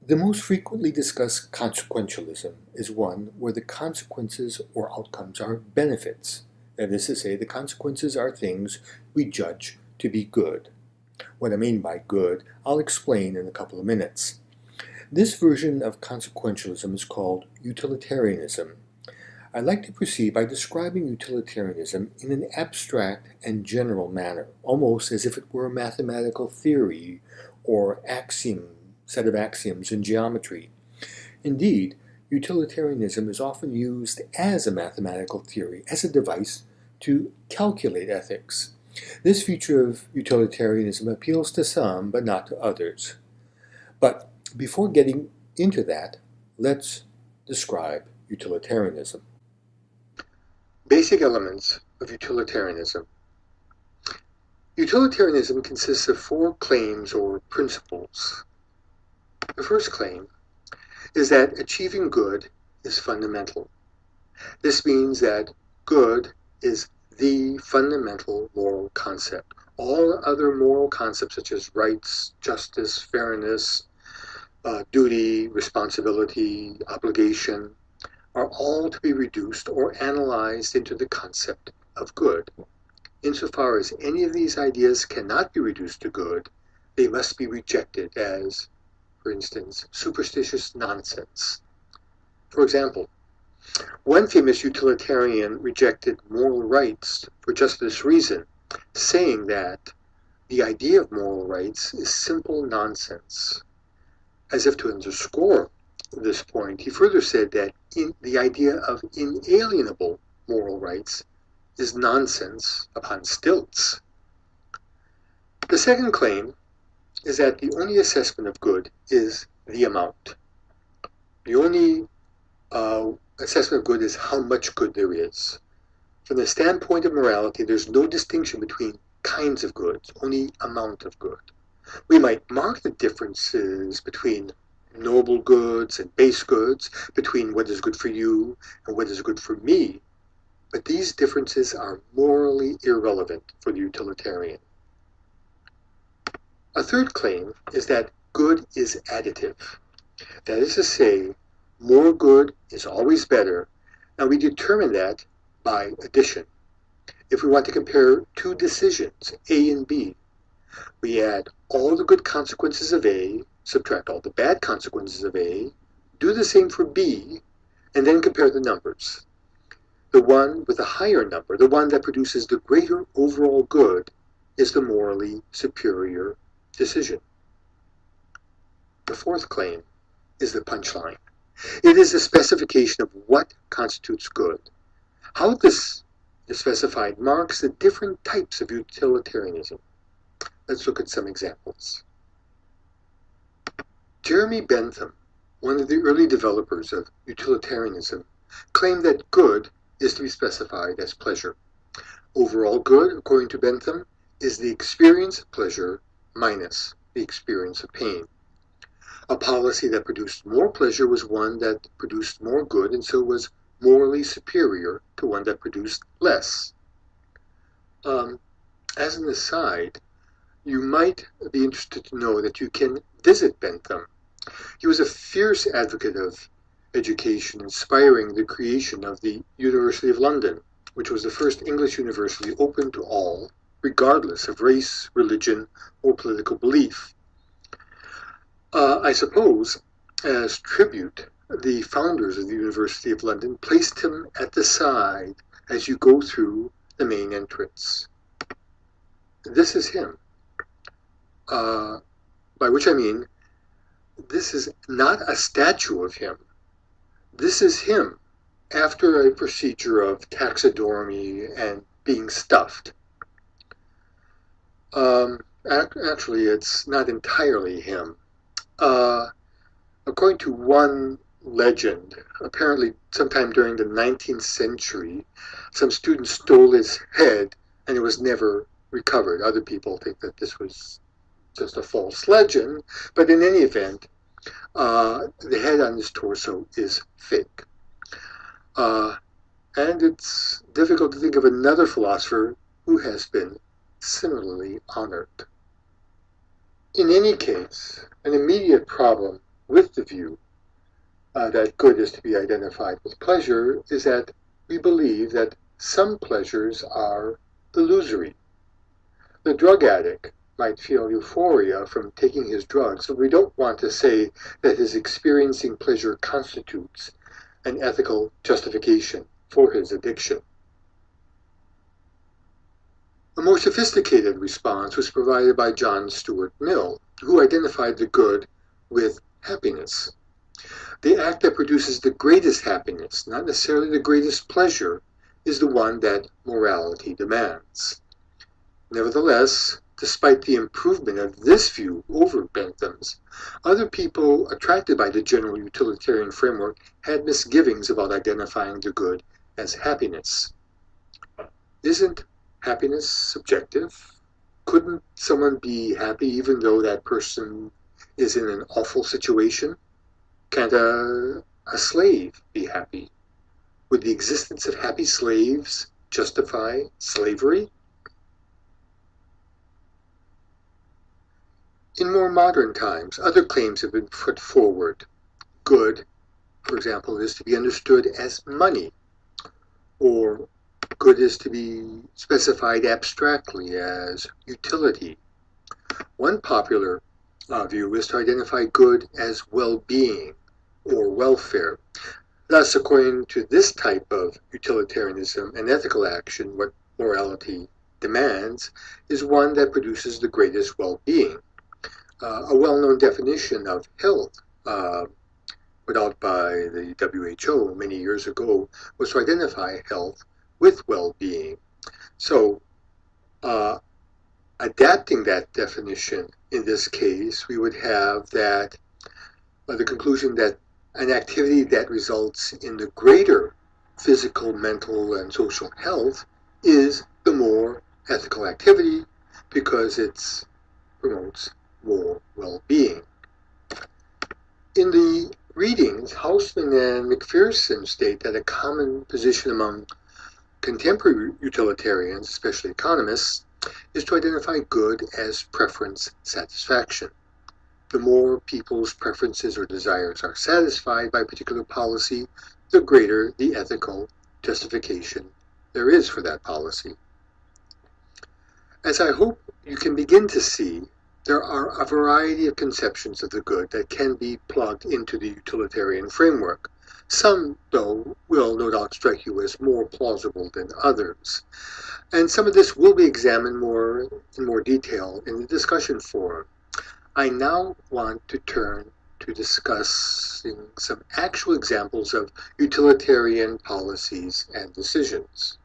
The most frequently discussed consequentialism is one where the consequences or outcomes are benefits. That is to say, the consequences are things we judge to be good. What I mean by good, I'll explain in a couple of minutes. This version of consequentialism is called utilitarianism. I'd like to proceed by describing utilitarianism in an abstract and general manner, almost as if it were a mathematical theory or set of axioms in geometry. Indeed, utilitarianism is often used as a mathematical theory, as a device to calculate ethics. This feature of utilitarianism appeals to some, but not to others. But before getting into that, let's describe utilitarianism. Basic elements of utilitarianism. Utilitarianism consists of four claims or principles. The first claim is that achieving good is fundamental. This means that good is the fundamental moral concept. All other moral concepts such as rights, justice, fairness, duty, responsibility, obligation, are all to be reduced or analyzed into the concept of good. Insofar as any of these ideas cannot be reduced to good, they must be rejected as, for instance, superstitious nonsense. For example, one famous utilitarian rejected moral rights for just this reason, saying that the idea of moral rights is simple nonsense. As if to underscore this point, he further said that the idea of inalienable moral rights is nonsense upon stilts. The second claim is that the only assessment of good is the amount. The only assessment of good is how much good there is. From the standpoint of morality, there's no distinction between kinds of goods, only amount of good. We might mark the differences between noble goods and base goods, between what is good for you and what is good for me, but these differences are morally irrelevant for the utilitarian. A third claim is that good is additive. That is to say, more good is always better, and we determine that by addition. If we want to compare two decisions, A and B, we add all the good consequences of A, subtract all the bad consequences of A, do the same for B, and then compare the numbers. The one with a higher number, the one that produces the greater overall good, is the morally superior decision. The fourth claim is the punchline. It is a specification of what constitutes good. How this is specified marks the different types of utilitarianism. Let's look at some examples. Jeremy Bentham, one of the early developers of utilitarianism, claimed that good is to be specified as pleasure. Overall good, according to Bentham, is the experience of pleasure minus the experience of pain. A policy that produced more pleasure was one that produced more good, and so was morally superior to one that produced less. As an aside, you might be interested to know that you can visit Bentham. He was a fierce advocate of education, inspiring the creation of the University of London, which was the first English university open to all, regardless of race, religion, or political belief. I suppose, as tribute, the founders of the University of London placed him at the side as you go through the main entrance. This is him. By which I mean, this is not a statue of him. This is him after a procedure of taxidermy and being stuffed. Actually, it's not entirely him. According to one legend, apparently sometime during the 19th century, some students stole his head and it was never recovered. Other people think that this was just a false legend, but in any event, the head on his torso is fake. And it's difficult to think of another philosopher who has been similarly honored. In any case, an immediate problem with the view that good is to be identified with pleasure is that we believe that some pleasures are illusory. The drug addict might feel euphoria from taking his drugs, so we don't want to say that his experiencing pleasure constitutes an ethical justification for his addiction. A more sophisticated response was provided by John Stuart Mill, who identified the good with happiness. The act that produces the greatest happiness, not necessarily the greatest pleasure, is the one that morality demands. Nevertheless, despite the improvement of this view over Bentham's, other people attracted by the general utilitarian framework had misgivings about identifying the good as happiness. Isn't happiness subjective? Couldn't someone be happy even though that person is in an awful situation? Can't a slave be happy? Would the existence of happy slaves justify slavery? In more modern times, other claims have been put forward. Good, for example, is to be understood as money, or good is to be specified abstractly as utility. One popular view is to identify good as well-being or welfare. Thus, according to this type of utilitarianism, an ethical action, what morality demands, is one that produces the greatest well-being. A well-known definition of health put out by the WHO many years ago was to identify health with well-being. So, adapting that definition in this case, we would have that the conclusion that an activity that results in the greater physical, mental, and social health is the more ethical activity because it promotes more well-being. In the readings, Hausman and McPherson state that a common position among contemporary utilitarians, especially economists, is to identify good as preference satisfaction. The more people's preferences or desires are satisfied by a particular policy, the greater the ethical justification there is for that policy. As I hope you can begin to see, there are a variety of conceptions of the good that can be plugged into the utilitarian framework. Some, though, will no doubt strike you as more plausible than others. And some of this will be examined in more detail in the discussion forum. I now want to turn to discussing some actual examples of utilitarian policies and decisions.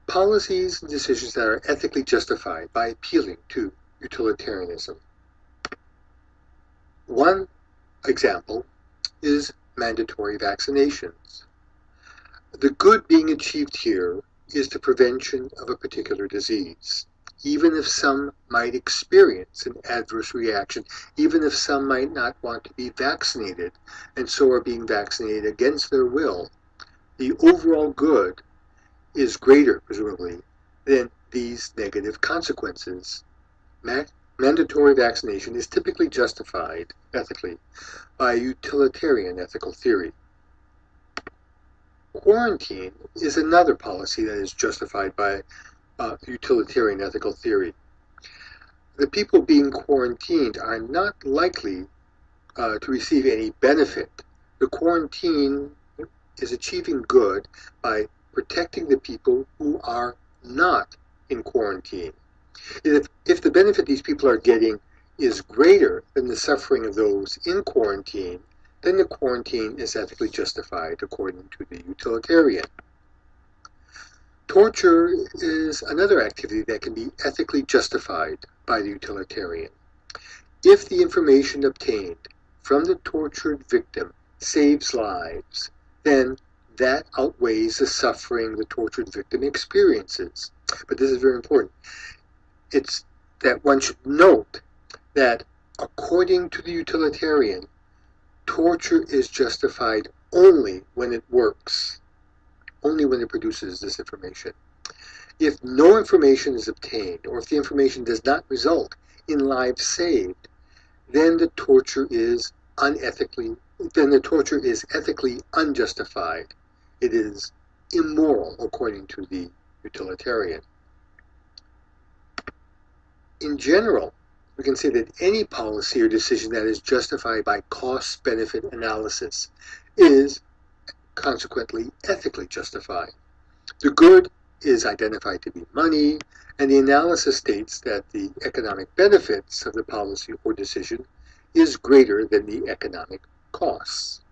Policies and decisions that are ethically justified by appealing to utilitarianism. One example is mandatory vaccinations. The good being achieved here is the prevention of a particular disease. Even if some might experience an adverse reaction, even if some might not want to be vaccinated, and so are being vaccinated against their will, the overall good is greater, presumably, than these negative consequences. Mandatory vaccination is typically justified ethically by utilitarian ethical theory. Quarantine is another policy that is justified by utilitarian ethical theory. The people being quarantined are not likely to receive any benefit. The quarantine is achieving good by protecting the people who are not in quarantine. If the benefit these people are getting is greater than the suffering of those in quarantine, then the quarantine is ethically justified according to the utilitarian. Torture is another activity that can be ethically justified by the utilitarian. If the information obtained from the tortured victim saves lives, then that outweighs the suffering the tortured victim experiences. But this is very important. It's that one should note that according to the utilitarian, torture is justified only when it works, only when it produces this information. If no information is obtained, or if the information does not result in lives saved, then the torture is ethically unjustified. It is immoral according to the utilitarian. In general, we can say that any policy or decision that is justified by cost-benefit analysis is consequently ethically justified. The good is identified to be money, and the analysis states that the economic benefits of the policy or decision is greater than the economic costs.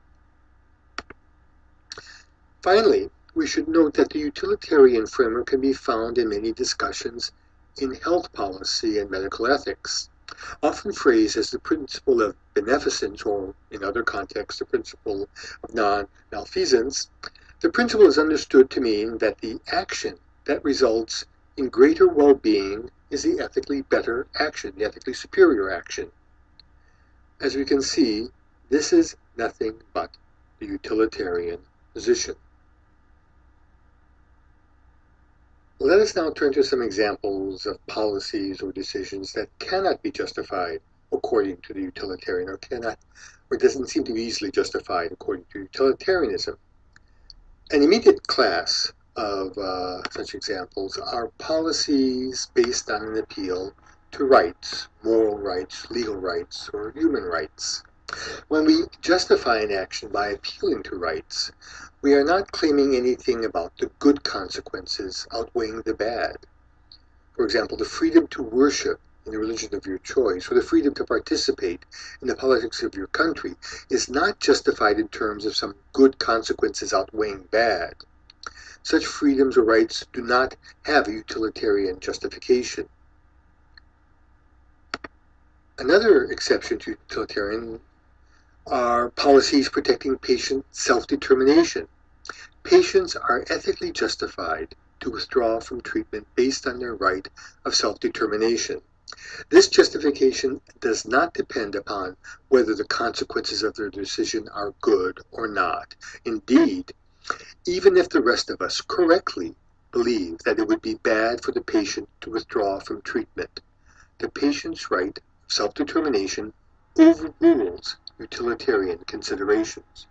Finally, we should note that the utilitarian framework can be found in many discussions in health policy and medical ethics. Often phrased as the principle of beneficence, or in other contexts, the principle of non-malfeasance, the principle is understood to mean that the action that results in greater well-being is the ethically better action, the ethically superior action. As we can see, this is nothing but the utilitarian position. Let us now turn to some examples of policies or decisions that cannot be justified according to the utilitarian, or doesn't seem to be easily justified according to utilitarianism. An immediate class of such examples are policies based on an appeal to rights, moral rights, legal rights, or human rights. When we justify an action by appealing to rights, we are not claiming anything about the good consequences outweighing the bad. For example, the freedom to worship in the religion of your choice, or the freedom to participate in the politics of your country, is not justified in terms of some good consequences outweighing bad. Such freedoms or rights do not have a utilitarian justification. Another exception to utilitarian are policies protecting patient self-determination. Patients are ethically justified to withdraw from treatment based on their right of self-determination. This justification does not depend upon whether the consequences of their decision are good or not. Indeed, even if the rest of us correctly believe that it would be bad for the patient to withdraw from treatment, the patient's right of self-determination overrules utilitarian considerations.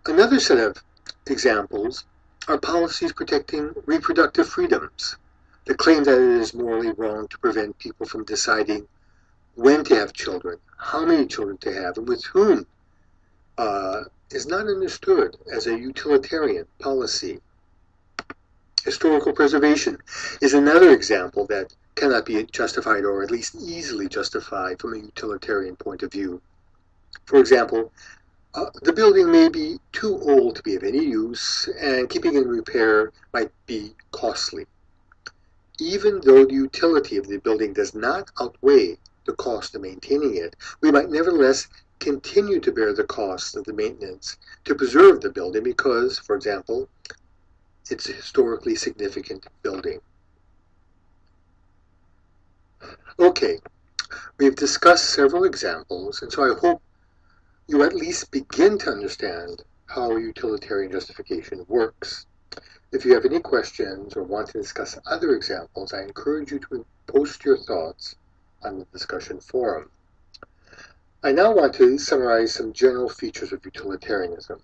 Another set of examples are policies protecting reproductive freedoms. The claim that it is morally wrong to prevent people from deciding when to have children, how many children to have, and with whom is not understood as a utilitarian policy. Historical preservation is another example that cannot be justified, or at least easily justified, from a utilitarian point of view. For example, the building may be too old to be of any use, and keeping it in repair might be costly. Even though the utility of the building does not outweigh the cost of maintaining it, we might nevertheless continue to bear the cost of the maintenance to preserve the building because, for example, it's a historically significant building. Okay, we've discussed several examples, and so I hope you at least begin to understand how utilitarian justification works. If you have any questions or want to discuss other examples, I encourage you to post your thoughts on the discussion forum. I now want to summarize some general features of utilitarianism.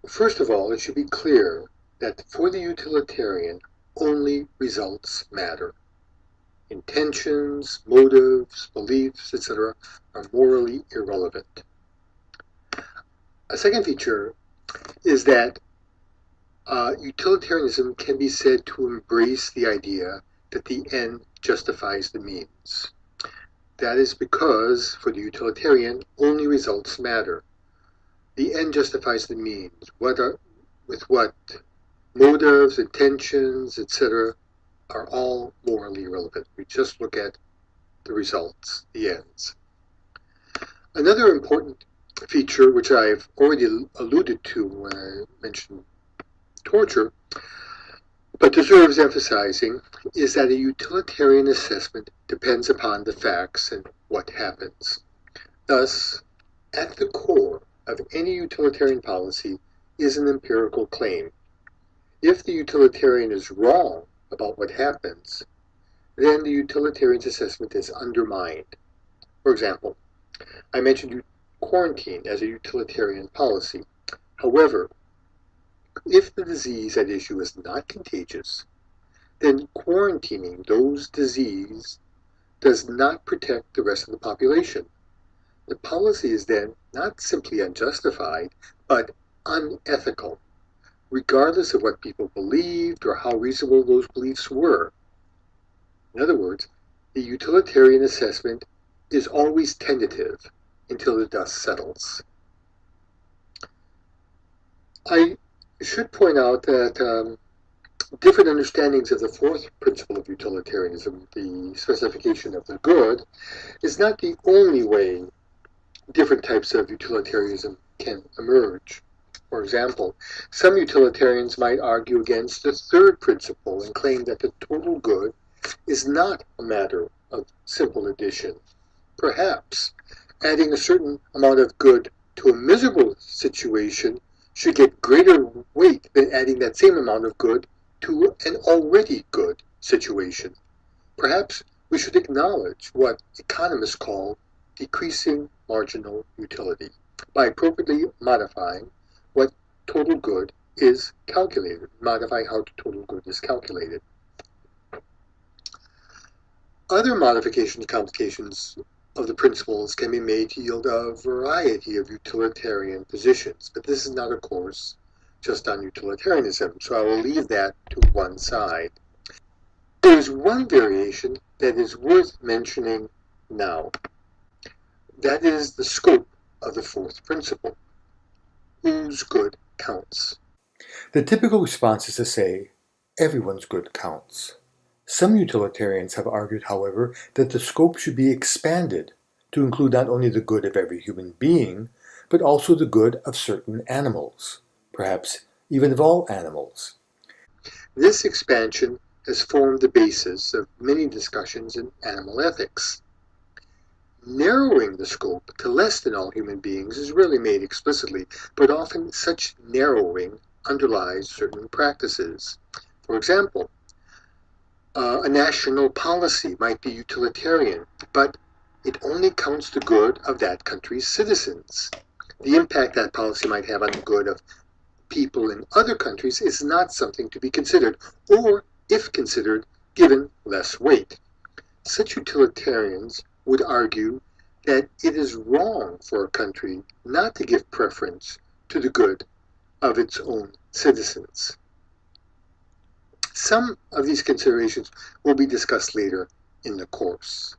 First of all, it should be clear that for the utilitarian, only results matter. Intentions, motives, beliefs, etc. are morally irrelevant. A second feature is that utilitarianism can be said to embrace the idea that the end justifies the means. That is because, for the utilitarian, only results matter. The end justifies the means. With what motives, intentions, etc. are all morally irrelevant. We just look at the results, the ends. Another important feature, which I've already alluded to when I mentioned torture, but deserves emphasizing, is that a utilitarian assessment depends upon the facts and what happens. Thus, at the core of any utilitarian policy is an empirical claim. If the utilitarian is wrong about what happens, then the utilitarian's assessment is undermined. For example, I mentioned quarantine as a utilitarian policy. However, if the disease at issue is not contagious, then quarantining those diseases does not protect the rest of the population. The policy is then not simply unjustified, but unethical, regardless of what people believed or how reasonable those beliefs were. In other words, the utilitarian assessment is always tentative until the dust settles. I should point out that different understandings of the fourth principle of utilitarianism, the specification of the good, is not the only way different types of utilitarianism can emerge. For example, some utilitarians might argue against the third principle and claim that the total good is not a matter of simple addition. Perhaps adding a certain amount of good to a miserable situation should get greater weight than adding that same amount of good to an already good situation. Perhaps we should acknowledge what economists call decreasing marginal utility by appropriately modifying what total good is calculated, modify how total good is calculated. Other modifications and complications of the principles can be made to yield a variety of utilitarian positions, but this is not a course just on utilitarianism, so I will leave that to one side. There is one variation that is worth mentioning now. That is the scope of the fourth principle. Whose good counts? The typical response is to say, everyone's good counts. Some utilitarians have argued, however, that the scope should be expanded to include not only the good of every human being, but also the good of certain animals, perhaps even of all animals. This expansion has formed the basis of many discussions in animal ethics. Narrowing the scope to less than all human beings is rarely made explicitly, but often such narrowing underlies certain practices. For example, a national policy might be utilitarian, but it only counts the good of that country's citizens. The impact that policy might have on the good of people in other countries is not something to be considered, or, if considered, given less weight. Such utilitarians would argue that it is wrong for a country not to give preference to the good of its own citizens. Some of these considerations will be discussed later in the course.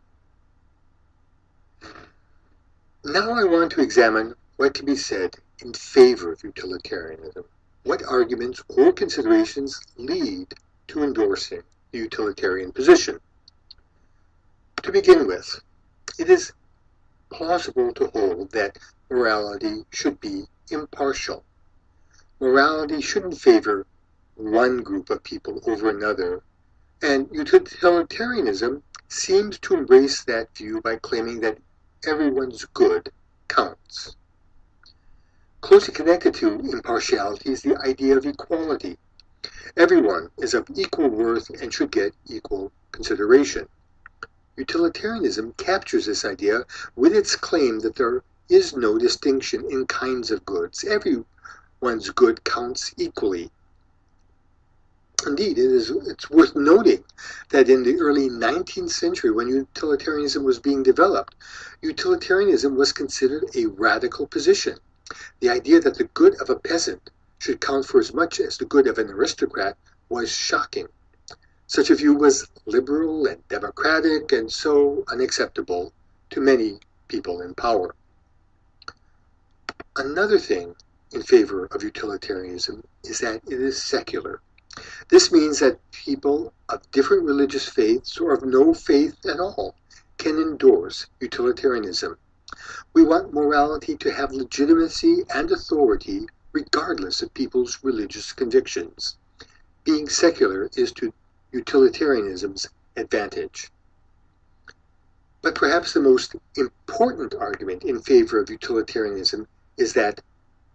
Now I want to examine what can be said in favor of utilitarianism. What arguments or considerations lead to endorsing the utilitarian position? To begin with, it is plausible to hold that morality should be impartial. Morality shouldn't favor one group of people over another, and utilitarianism seems to embrace that view by claiming that everyone's good counts. Closely connected to impartiality is the idea of equality. Everyone is of equal worth and should get equal consideration. Utilitarianism captures this idea with its claim that there is no distinction in kinds of goods. Everyone's good counts equally. Indeed, it's worth noting that in the early 19th century, when utilitarianism was being developed, utilitarianism was considered a radical position. The idea that the good of a peasant should count for as much as the good of an aristocrat was shocking. Such a view was liberal and democratic and so unacceptable to many people in power. Another thing in favor of utilitarianism is that it is secular. This means that people of different religious faiths or of no faith at all can endorse utilitarianism. We want morality to have legitimacy and authority regardless of people's religious convictions. Being secular is to utilitarianism's advantage. But perhaps the most important argument in favor of utilitarianism is that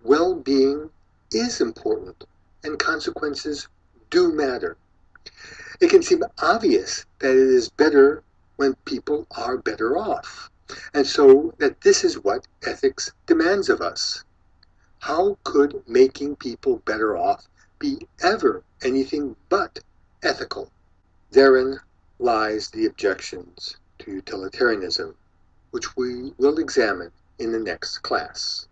well-being is important and consequences do matter. It can seem obvious that it is better when people are better off, and so that this is what ethics demands of us. How could making people better off be ever anything but ethical? Therein lies the objections to utilitarianism, which we will examine in the next class.